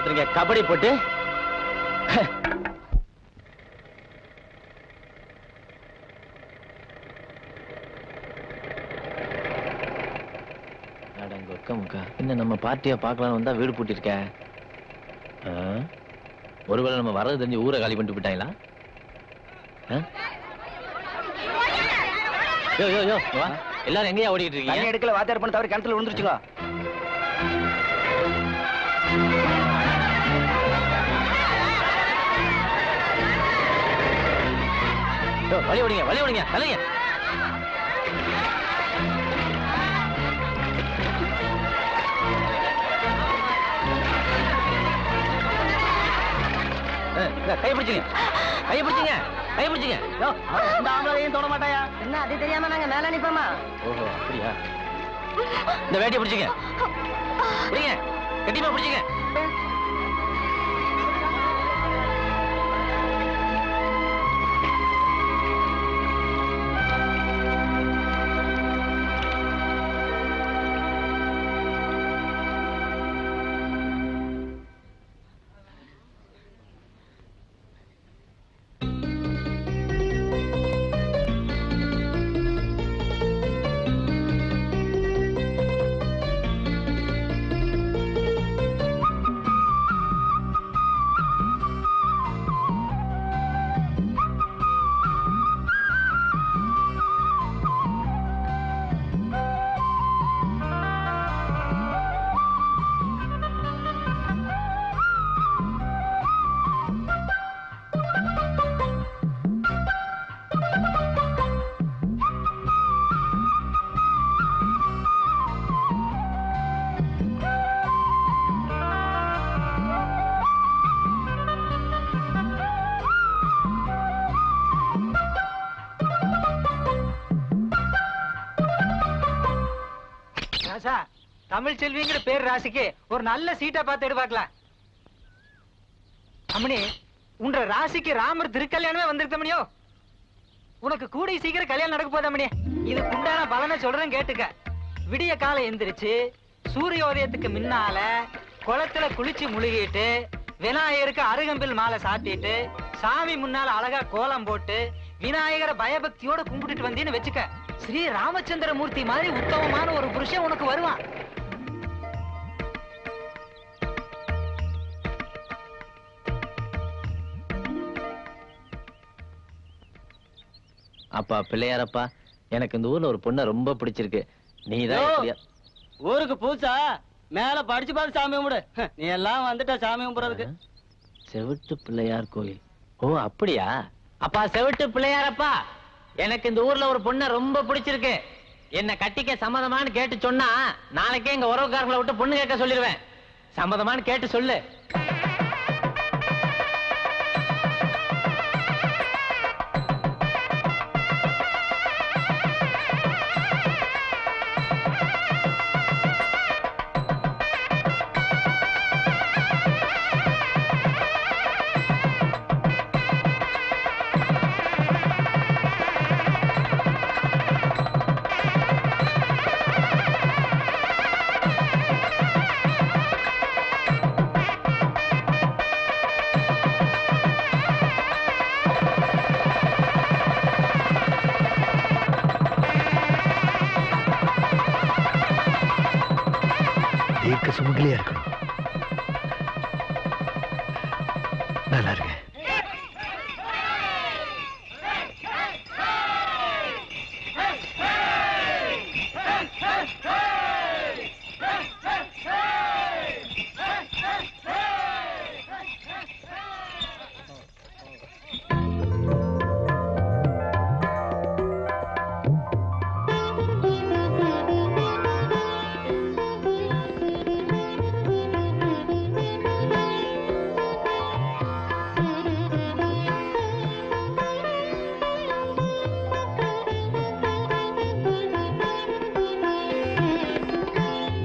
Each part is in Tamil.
நடத்துறீங்க கபடி போட்டு. என்ன நம்ம பார்ட்டியா பார்க்கலாம்னு வந்தா வீடு பூட்டிருக்க. ஒருவேளை நம்ம வரது தெரிஞ்சு ஊரை காலி பண்ணிட்டு போயிட்டாங்களா? எல்லாரும் எங்கேயா ஓடிட்டு இருக்கீங்க? எடுக்கல வாத்தியார் பண்ண தவிர கிணத்துல விழுந்துருச்சுங்க. வழி ஓடிங்க, வழி ஓடிங்க, தலைங்க. கை பிடிச்சிங்க, கை பிடிச்சிங்க, கை பிடிச்சிங்க. இந்த ஆம்பளையும் தொட மாட்டாயா? என்ன அது தெரியாம நாங்க மேல நிப்போமா? ஓஹோ அப்படியா? இந்த வேட்டியை பிடிச்சிங்க, பிடிங்க, கண்டிப்பா பிடிச்சிங்க. தமிழ் செல்விங்கிற பேர் ராசிக்கு ஒரு நல்ல சீட்டா பார்த்து எடுப்பாக்கலாம். அம்மணி உன்ற ராசிக்கு ராமர் திருக்கல்யாணமே வந்திருக்கமணியோ. உனக்கு கூடி சீக்கிரம் கல்யாணம் நடக்க போதாமணி. இதுக்கு உண்டான பலனை சொல்றேன் கேட்டுக்க. விடிய காலை எந்திரிச்சு சூரியோதயத்துக்கு முன்னால குளத்துல குளிச்சு முழுகிட்டு விநாயகருக்கு அருகம்பில் மாலை சாத்திட்டு சாமி முன்னால அழகா கோலம் போட்டு விநாயகரை பயபக்தியோட கும்பிட்டுட்டு வந்தீன்னு வச்சுக்க, ஸ்ரீ ராமச்சந்திர மூர்த்தி மாதிரி உத்தமமான ஒரு புருஷன் உனக்கு வருவான். அப்பா பிள்ளையாரப்பா, எனக்கு இந்த ஊர்ல ஒரு பொண்ணை ரொம்ப பிடிச்சிருக்கு. நீதான் ஊருக்கு பூசா மேல படிச்சு பார்த்து சாமி கும்பிடு. நீ எல்லாம் வந்துட்ட சாமி கும்பிடுறதுக்கு. செவிட்டு பிள்ளையார் கோயில். ஓ அப்படியா? அப்பா செவிட்டு பிள்ளையாரப்பா, எனக்கு இந்த ஊர்ல ஒரு பொண்ணை ரொம்ப பிடிச்சிருக்கு. என்ன கட்டிக்க சம்மதமானு கேட்டு சொன்னா நாளைக்கே எங்க உறவுக்காரங்களை விட்டு பொண்ணு கேட்க சொல்லிடுவேன். சம்மதமானு கேட்டு சொல்லு. சுமங்கலியா இருக்கணும். நல்லா இருக்கு.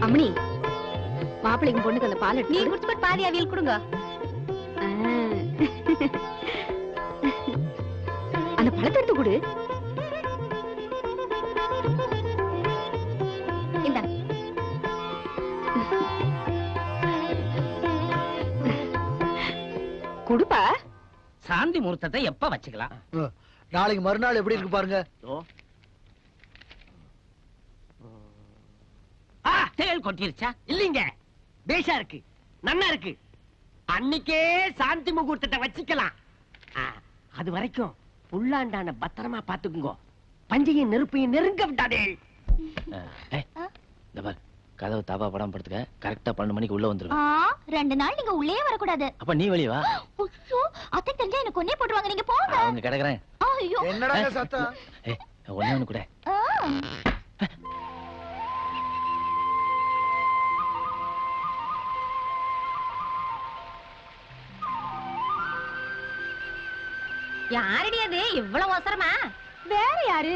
அம்மணி, மாப்பிள்ளைக்கு பொண்ணுக்கு அந்த பால் நீ குடிச்சு போட்டு பாதி அவியல் கொடுங்க. அந்த பழத்தை எடுத்து கொடு. இந்த சாந்தி முகூர்த்தத்தை எப்ப வச்சுக்கலாம்? நாளைக்கு மறுநாள் எப்படி இருக்கு பாருங்க. தேள் கொட்டிருச்சா? இல்லீங்க, பேஷா இருக்கு, நன்னா இருக்கு. அன்னைக்கே சாந்தி முகூர்த்தத்தை வச்சுக்கலாம். அது வரைக்கும் புல்லாண்டான பத்திரமா பாத்துக்குங்க. பஞ்சையும் நெருப்பையும் நெருங்க விட்டாதே. கதவு தாப்பா படம் படுத்துக்க. கரெக்டா 12 மணிக்கு உள்ள வந்துருவேன். 2 நாள் நீங்க உள்ளே வரக்கூடாது. அப்ப நீ வெளிய வா. அத்தை தெரிஞ்சா எனக்கு கொன்னே போட்டுருவாங்க. நீங்க போங்க. அவங்க கிடக்குறேன். ஐயோ, என்னடா சத்தம்? ஒண்ணு கூட. யாரடி அது இவ்வளவு அவசரமா? வேற யாரு?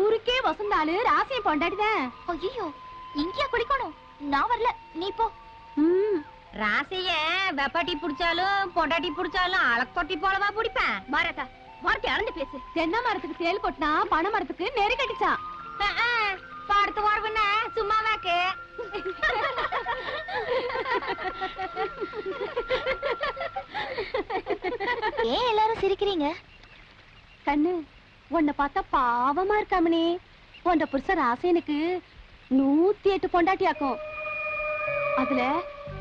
ஊருக்கே வசந்தாளு ராசியை பொண்டாடிதான். ஐயோ, இங்கயா குடிக்கணும்? நான் வரல, நீ போ. ராசிய வெப்பாட்டி புடிச்சாலும் பொண்டாட்டி புடிச்சாலும் அழக்கொட்டி போலவா புடிப்பேன். பாரதா, வார்த்தை அளந்து பேசு. தென்னை மரத்துக்கு தேல் கொட்டினா பனை மரத்துக்கு நெறி கட்டிச்சா. பாடத்து வாழ்வுன சும்மாவாக்கு. ஏன் எல்லாரும் சிரிக்கிறீங்க? கண்ணு, உன்னை பார்த்தா பாவமா இருக்காமனே. உன்ட புருஷ ராசனுக்கு 108 பொண்டாட்டியாக்கும். அதுல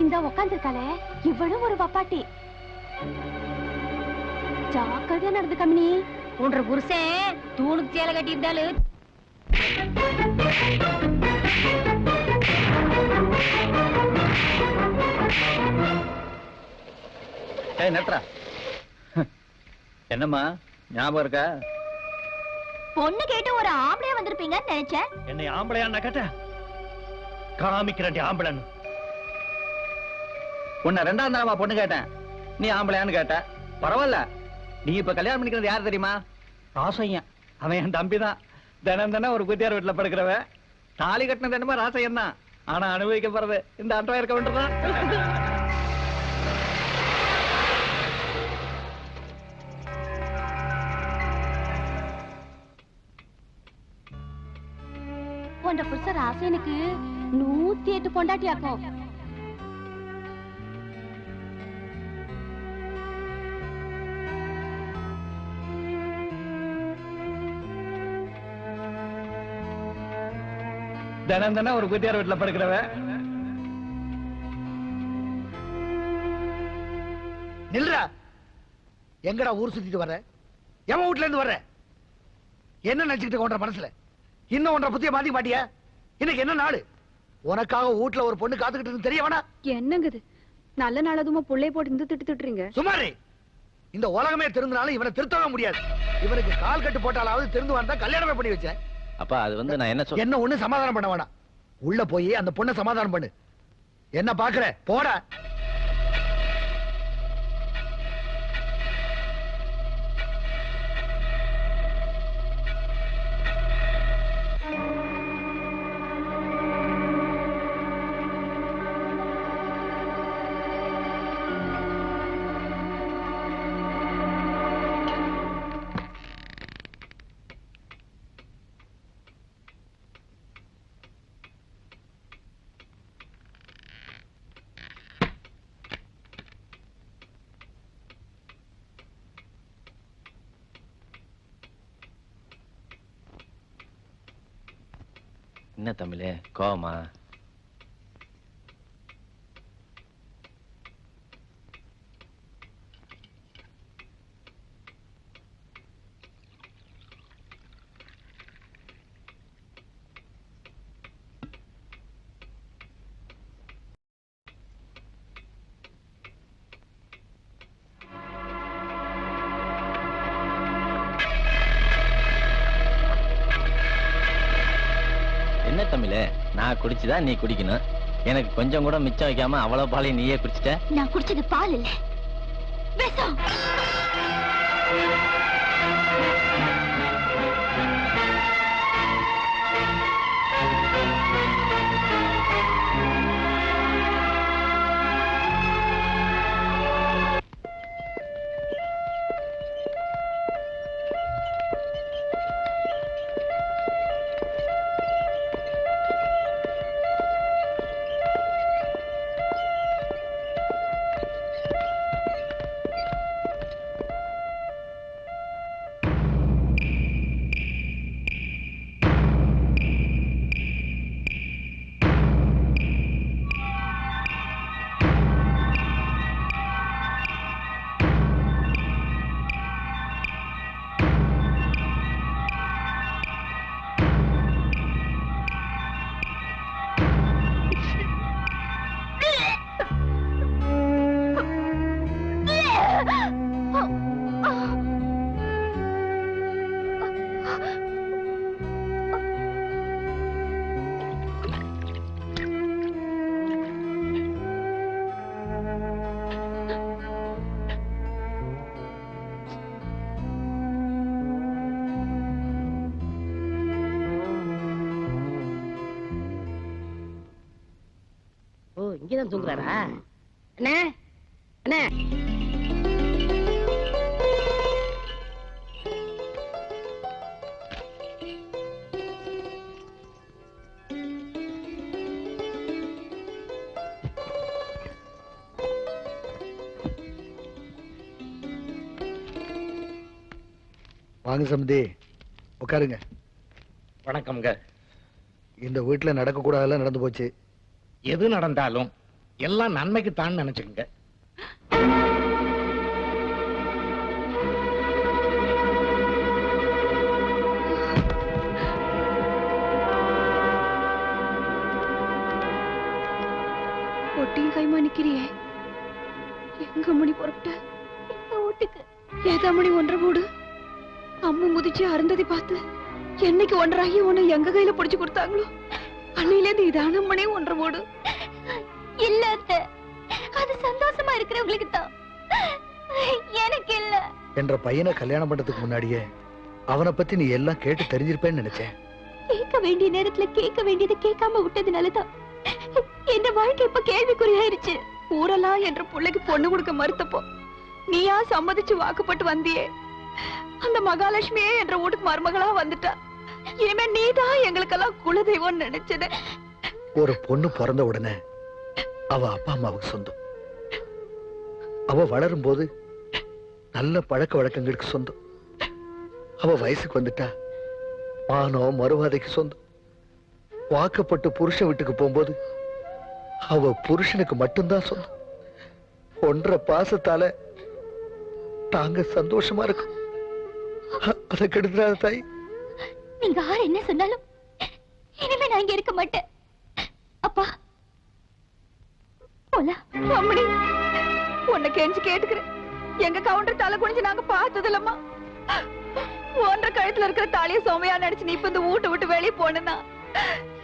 இந்த உக்காந்துருக்காளே இவளும் ஒரு வப்பாட்டி. ஜாக்கிரதையா நடந்து கம்மனி. உன்ற புருஷன் தூணுக்கு சேலை கட்டி இருந்தாலும் நட்ரா, என்னம்மா ஞாபகம் இருக்கா? பொண்ணு கேட்டு ஒரு ஆம்பளையா வந்திருப்பீங்கன்னு நினைச்சேன். என்னை ஆம்பளையா கேட்ட? காமிக்கிறேன் ஆம்பளைன்னு. உன்னை 2ஆம் தரமா பொண்ணு கேட்டேன், நீ ஆம்பளையான்னு கேட்ட. பரவாயில்ல, நீ இப்ப கல்யாணம் பண்ணிக்கிறது யார் தெரியுமா? ராசையன். அவன் என் தம்பி தான். தினம் ஒரு குத்தியார் வீட்டுல படுக்கிறவன். தாலி கட்டின தினமா ராசையன் தான். ஆனா அனுபவிக்க போறது இந்த அன்றாயிரம் இருக்க வேண்டியதான். உன்ட புருஷ ராசனுக்கு 108 பொண்டாட்டியாக்கும். தினம் ஒரு குத்தியார் வீட்டுல படுக்கிறவன். நில்றா. எங்கடா ஊர் சுத்திட்டு வர்ற? எவன் வீட்டுல இருந்து வர்ற? என்ன நினைச்சுக்கிட்டு கொண்ட மனசுல? இன்னும் ஒன்றை புத்திய மாத்தி மாட்டியா? இன்னைக்கு என்ன நாடு? உனக்காக வீட்டுல ஒரு பொண்ணு காத்துக்கிட்டு தெரிய வேணா? என்னங்க இது? நல்ல நாள் அதுமா புள்ளைய போட்டு இந்த திட்டுறீங்க. சுமாரி, இந்த உலகமே திருந்தினாலும் இவனை திருத்தவே முடியாது. இவனுக்கு கால் கட்டு போட்டாலாவது திருந்து வந்தா கல்யாணமே பண்ணி வச்சேன். அப்பா, அது வந்து நான் என்ன சொல்ல, என்ன ஒண்ணு சமாதானம் பண்ண வேணாம். உள்ள போய் அந்த பொண்ணை சமாதானம் பண்ணு. என்ன பாக்குற? போடா. என்ன தமிழே, கோவமா? என்ன தமிழே, நான் குடிச்சுதான் நீ குடிக்கணும். எனக்கு கொஞ்சம் கூட மிச்சம் வைக்காம அவ்வளவு பாலையும் நீயே குடிச்சிட்ட. நான் குடிச்சது பால் இல்ல, விஷம். இங்கதான் தூங்குறாரா? அண்ணே அண்ணே, வாங்க சம்பந்தி, உட்காருங்க. வணக்கம்ங்க. இந்த வீட்டுல நடக்க கூடாதெல்லாம் நடந்து போச்சு. எது நடந்தாலும் எல்லாம் நன்மைக்கு தான் நினைச்சுக்கங்க. ஒட்டியும் கைமா நிக்கிறியே, எங்க மணி புறப்பட்ட? இந்த வீட்டுக்கு. ஏதா மணி ஒன்றரை வீடு. அம்மா முதிச்சு அருந்ததி பார்த்து என்னைக்கு ஒன்றராகி உன்னை எங்க கையில புடிச்சு கொடுத்தாங்களோ அன்னையில இருந்து இதான மணி ஒன்றரை வீடு. இல்ல அத்தை, அது சந்தோஷமா இருக்கிறவங்களுக்கு தான், எனக்கு இல்ல. என்ற பையனை கல்யாணம் பண்றதுக்கு முன்னாடியே அவனை பத்தி நீ எல்லாம் கேட்டு தெரிஞ்சிருப்பேன்னு நினைச்சேன். கேட்க வேண்டிய நேரத்துல கேட்க வேண்டியதை கேட்காம விட்டதுனாலதான் என் வாழ்க்கை இப்ப கேள்விக்குறியாயிருச்சு. ஊரெல்லாம் என்ற பிள்ளைக்கு பொண்ணு கொடுக்க மறுத்தப்போ நீயா சம்மதிச்சு வாக்குப்பட்டு வந்தியே, அந்த மகாலட்சுமியே என்ற வீட்டுக்கு மருமகளா வந்துட்டா. இனிமே நீதான் எங்களுக்கெல்லாம் குலதெய்வம் நினைச்சது. ஒரு பொண்ணு பிறந்த உடனே அவ அப்பா அம்மாவுக்கு சொந்தம். அவ வளரும் போது நல்ல பழக்க வழக்கங்களுக்கு சொந்தம். அவ வயசுக்கு வந்துட்டா மானம் மறுவாதைக்கு சொந்தம். வாக்கப்பட்டு புருஷன் வீட்டுக்கு போகும்போது அவ புருஷனுக்கு மட்டும்தான் சொந்தம். ஒன்றரை பாசத்தால தாங்க சந்தோஷமா இருக்கும். அதை கெடுத்துறாத தாய். நீங்க யார் என்ன சொன்னாலும் இனிமே நான் இங்க இருக்க மாட்டேன். அப்பா அம்மணி, உன்னை கெஞ்சி கேட்டுக்கிறேன். எங்க கவுண்டர் தலை குனிஞ்சு நாங்க பார்த்ததில்லம்மா. ஒன்றரை கழுத்துல இருக்கிற தாலிய சோமையா நடிச்சு நீ இப்ப இந்த வீட்டை விட்டு வெளியே போனா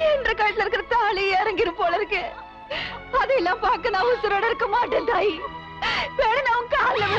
என்ற கழுத்துல இருக்கிற தாலி இறங்கிரும் போல இருக்கு. அதையெல்லாம் பார்க்க நான் உசுரோட இருக்க மாட்டேன் தாய். வேணும் நான் உன் காலில்